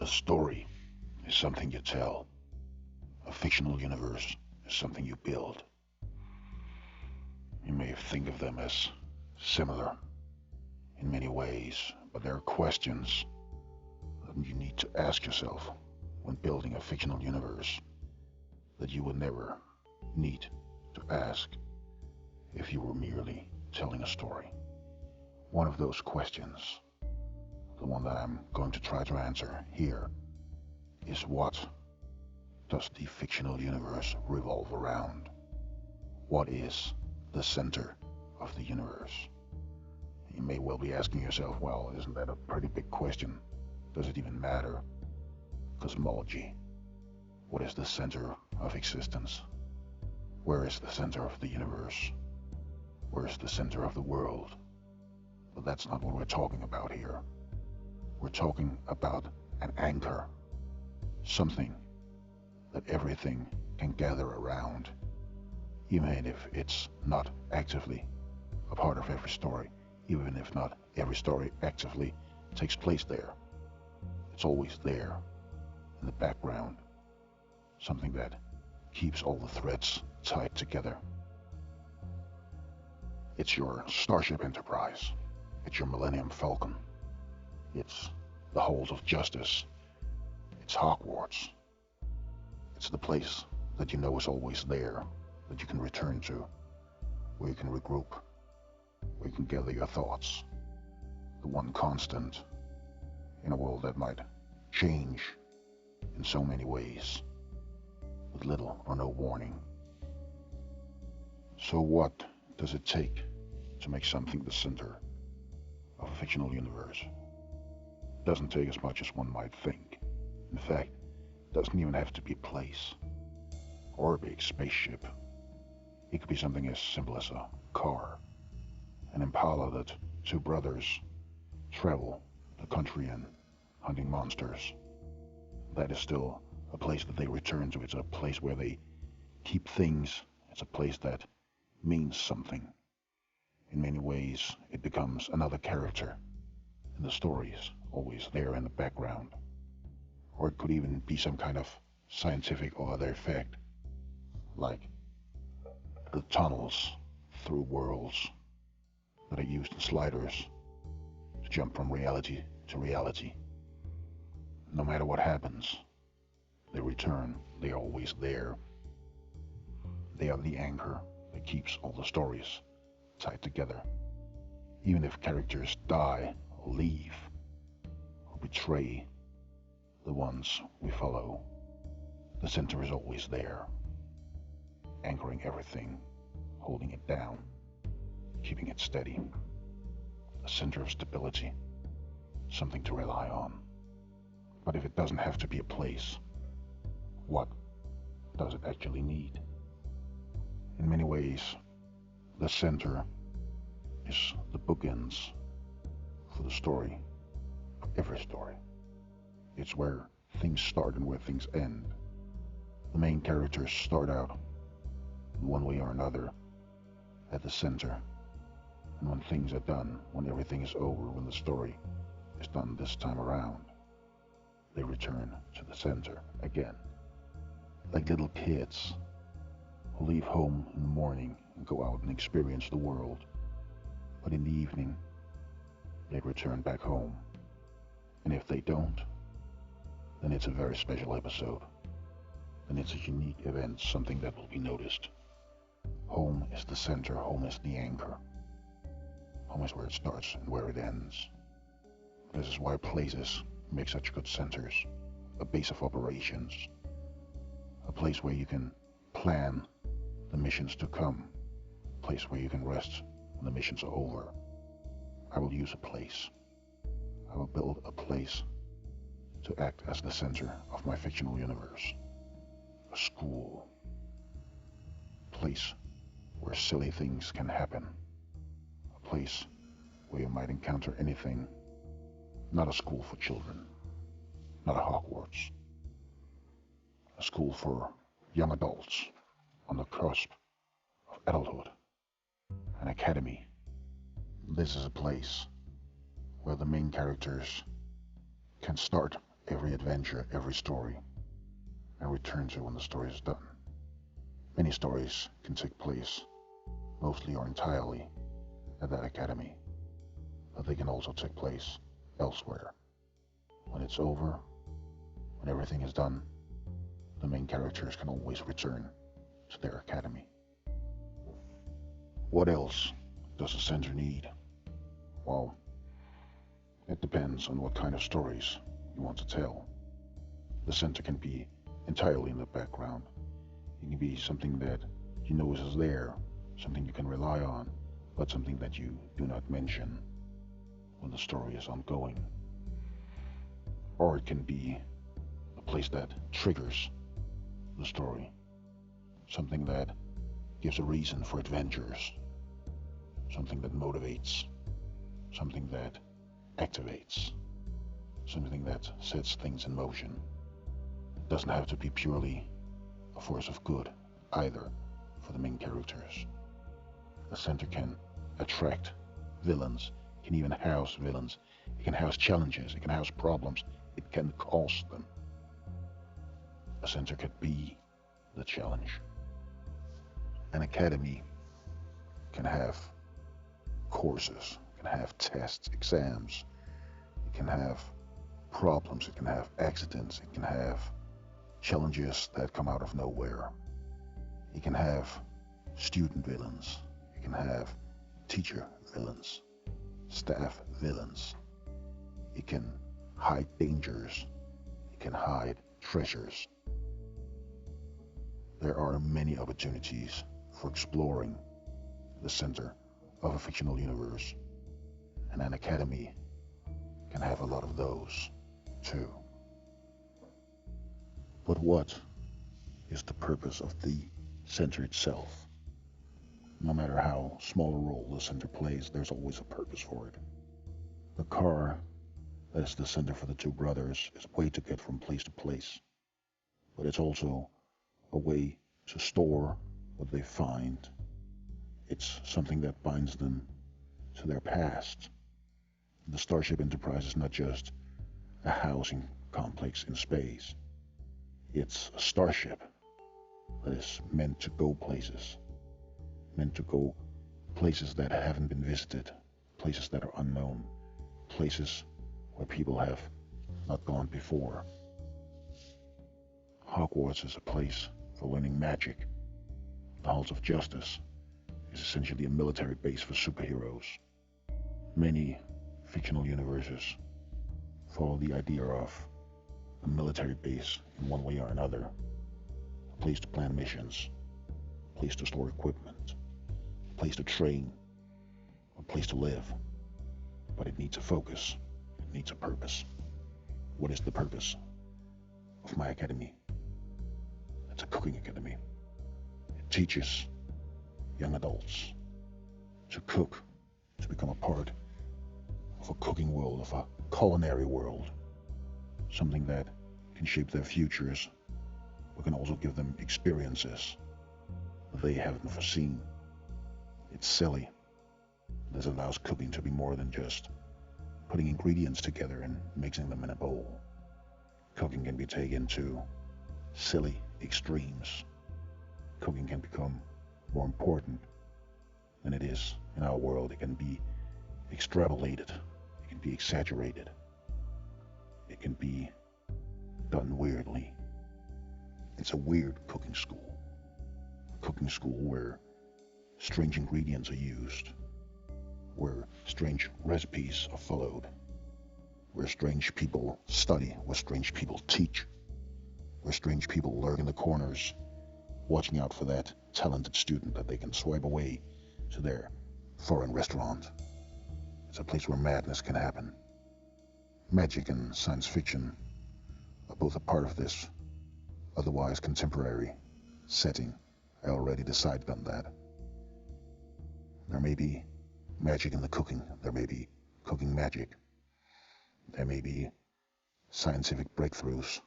A story is something you tell. A fictional universe is something you build. You may think of them as similar in many ways, but there are questions that you need to ask yourself when building a fictional universe that you would never need to ask if you were merely telling a story. One of those questions, the one that I'm going to try to answer here, is what does the fictional universe revolve around? What is the center of the universe? You may well be asking yourself, well, isn't that a pretty big question? Does it even matter? Cosmology. What is the center of existence? Where is the center of the universe? Where is the center of the world? But that's not what we're talking about here. We're talking about an anchor, something that everything can gather around, even if it's not actively a part of every story, even if not every story actively takes place there. It's always there in the background, something that keeps all the threads tied together. It's your Starship Enterprise. It's your Millennium Falcon. It's the halls of justice. It's Hogwarts. It's the place that you know is always there, that you can return to, where you can regroup, where you can gather your thoughts. The one constant in a world that might change in so many ways, with little or no warning. So what does it take to make something the center of a fictional universe? It doesn't take as much as one might think. In fact, it doesn't even have to be a place or a big spaceship. It could be something as simple as a car, an Impala that two brothers travel the country in, hunting monsters. That is still a place that they return to. It's a place where they keep things. It's a place that means something. In many ways, it becomes another character in the stories, always there in the background. Or it could even be some kind of scientific or other effect, like the tunnels through worlds that are used in sliders to jump from reality to reality. No matter what happens, they return. They are always there. They are the anchor that keeps all the stories tied together. Even if characters die or leave or betray the ones we follow, the center is always there, anchoring everything, holding it down, keeping it steady. A center of stability, something to rely on. But if it doesn't have to be a place, what does it actually need? In many ways, the center is the bookends for the story, for every story. It's where things start and where things end. The main characters start out in one way or another at the center. And when things are done, when everything is over, when the story is done this time around, they return to the center again. Like little kids who leave home in the morning and go out and experience the world. But in the evening, they return back home. And if they don't, then it's a very special episode. Then it's a unique event, something that will be noticed. Home is the center, home is the anchor. Home is where it starts and where it ends. This is why places make such good centers. A base of operations. A place where you can plan the missions to come. A place where you can rest when the missions are over. I will use a place. I will build a place to act as the center of my fictional universe. A school. A place where silly things can happen. A place where you might encounter anything. Not a school for children. Not a Hogwarts. A school for young adults on the cusp of adulthood. An academy. This is a place where the main characters can start every adventure, every story, and return to when the story is done. Many stories can take place, mostly or entirely, at that academy, but they can also take place elsewhere. When it's over, when everything is done, the main characters can always return to their academy. What else does a center need? Well, it depends on what kind of stories you want to tell. The center can be entirely in the background. It can be something that you know is there, something you can rely on, but something that you do not mention when the story is ongoing. Or it can be a place that triggers the story, something that gives a reason for adventures, something that motivates, something that activates, something that sets things in motion. It doesn't have to be purely a force of good either for the main characters. A center can attract villains, it can even house villains, it can house challenges, it can house problems, it can cause them. A center could be the challenge. An academy can have courses, it can have tests, exams, it can have problems, it can have accidents, it can have challenges that come out of nowhere. It can have student villains, it can have teacher villains, staff villains. It can hide dangers, it can hide treasures. There are many opportunities for exploring the center of a fictional universe, and an academy can have a lot of those too. But what is the purpose of the center itself? No matter how small a role the center plays, there's always a purpose for it. The car that is the center for the two brothers is a way to get from place to place, but it's also a way to store what they find. It's something that binds them to their past. The Starship Enterprise is not just a housing complex in space. It's a starship that is meant to go places, that haven't been visited, places that are unknown, places where people have not gone before. Hogwarts is a place for learning magic. The Halls of Justice is essentially a military base for superheroes. Many fictional universes follow the idea of a military base in one way or another, a place to plan missions, a place to store equipment, a place to train, a place to live. But it needs a focus, it needs a purpose. What is the purpose of my academy? It's a cooking academy. It teaches young adults to cook, to become a part of a cooking world, of a culinary world, something that can shape their futures, but can also give them experiences that they haven't foreseen. It's silly. This allows cooking to be more than just putting ingredients together and mixing them in a bowl. Cooking can be taken to silly extremes. Cooking can become more important than it is in our world. It can be extrapolated, it can be exaggerated, it can be done weirdly. It's a weird cooking school. A cooking school where strange ingredients are used, where strange recipes are followed, where strange people study, where strange people teach, where strange people lurk in the corners, watching out for that talented student that they can swipe away to their foreign restaurant. It's a place where madness can happen. Magic and science fiction are both a part of this otherwise contemporary setting. I already decided on that. There may be magic in the cooking, there may be cooking magic, there may be scientific breakthroughs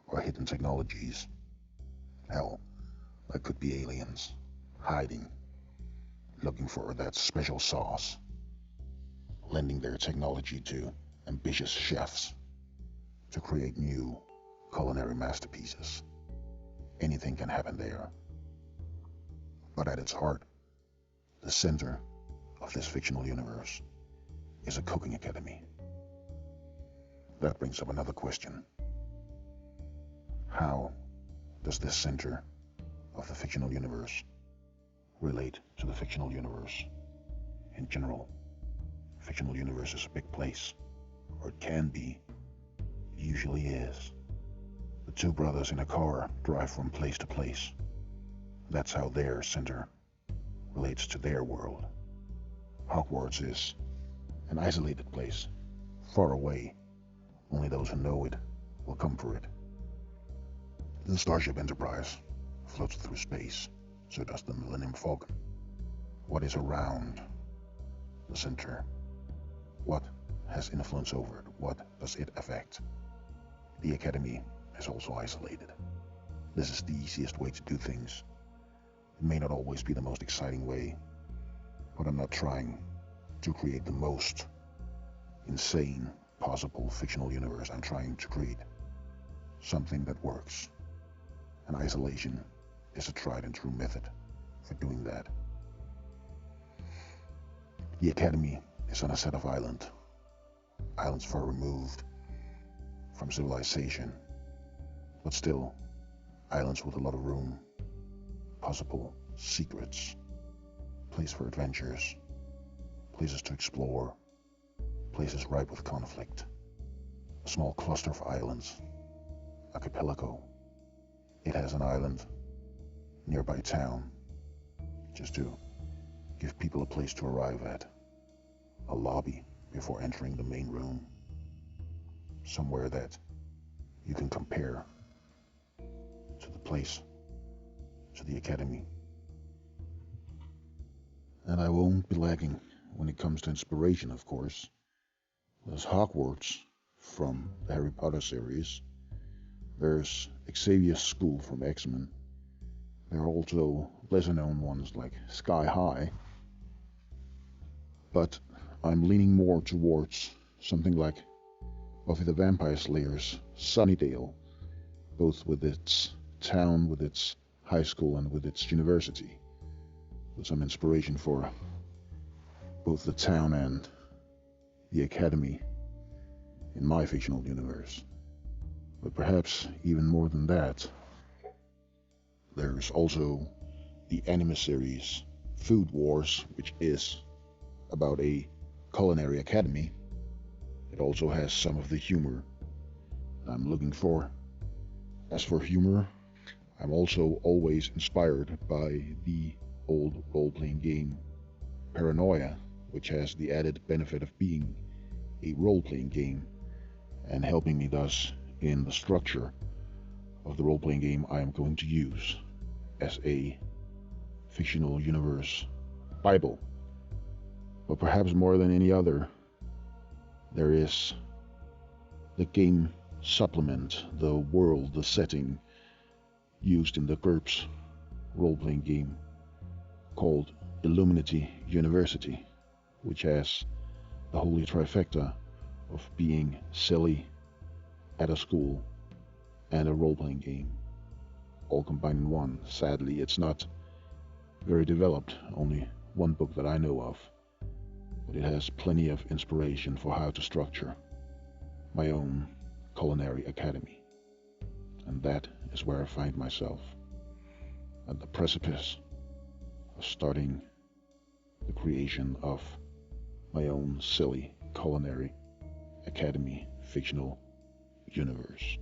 or hidden technologies. Hell, there could be aliens hiding, looking for that special sauce, lending their technology to ambitious chefs to create new culinary masterpieces. Anything can happen there. But at its heart, the center of this fictional universe is a cooking academy. That brings up another question. How does this center of the fictional universe relate to the fictional universe in general? Fictional universe is a big place, or it can be, it usually is. The two brothers in a car drive from place to place. That's how their center relates to their world. Hogwarts is an isolated place, far away. Only those who know it will come for it. The Starship Enterprise floats through space, so does the Millennium Falcon. What is around the center? What has influence over it? What does it affect? The Academy is also isolated. This is the easiest way to do things. It may not always be the most exciting way, but I'm not trying to create the most insane possible fictional universe. I'm trying to create something that works. And isolation is a tried and true method for doing that. The Academy is on a set of islands far removed from civilization, but still islands with a lot of room, possible secrets, place for adventures, places to explore, places ripe with conflict, a small cluster of islands, archipelago. It has an island nearby town, just to give people a place to arrive at, a lobby before entering the main room, somewhere that you can compare to the place, to the Academy. And I won't be lacking when it comes to inspiration, of course. There's Hogwarts from the Harry Potter series. There's Xavier's School from X-Men. There are also lesser-known ones like Sky High. But I'm leaning more towards something like Buffy the Vampire Slayer's Sunnydale, both with its town, with its high school, and with its university, with some inspiration for both the town and the Academy in my fictional universe. But perhaps even more than that, there's also the anime series Food Wars, which is about a culinary academy. It also has some of the humor I'm looking for. As for humor, I'm also always inspired by the old role-playing game Paranoia, which has the added benefit of being a role-playing game and helping me thus in the structure of the role-playing game I am going to use as a fictional universe Bible. But perhaps more than any other, there is the game supplement, the world, the setting used in the GURPS role-playing game called Illuminati University, which has the holy trifecta of being silly at a school and a role-playing game, all combined in one. Sadly, it's not very developed, only one book that I know of, but it has plenty of inspiration for how to structure my own culinary academy. And that is where I find myself, at the precipice of starting the creation of my own silly culinary academy fictional universe.